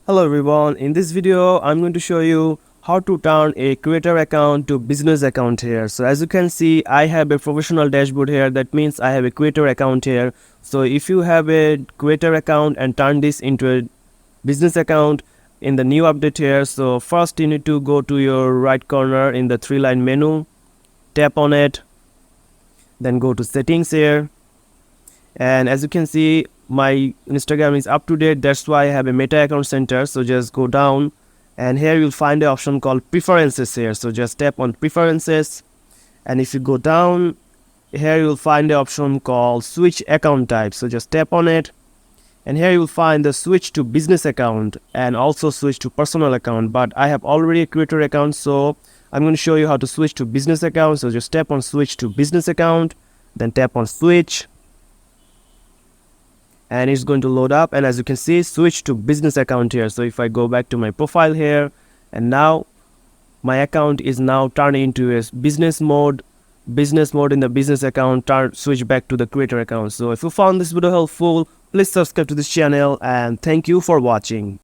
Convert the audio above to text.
Hello everyone, in this video I'm going to show you how to turn a creator account to business account here. So as you can see, I have a professional dashboard here. That means I have a creator account here. So if you have a creator account and turn this into a business account in the new update here, so first you need to go to your right corner in the three-line menu, tap on it, then go to settings here, and as you can see my Instagram is up to date. That's why I have a meta account center. So just go down and here you'll find the option called preferences here. So just tap on preferences, and if you go down here you'll find the option called switch account type. So just tap on it, and here you'll find the switch to business account and also switch to personal account, but I have already a creator account, so I'm going to show you how to switch to business account. So just tap on switch to business account, then tap on switch, and it's going to load up, and as you can see, switch to business account here. So if I go back to my profile here, and now my account is now turned into a business mode in the business account, switch back to the creator account. So if you found this video helpful, please subscribe to this channel, and thank you for watching.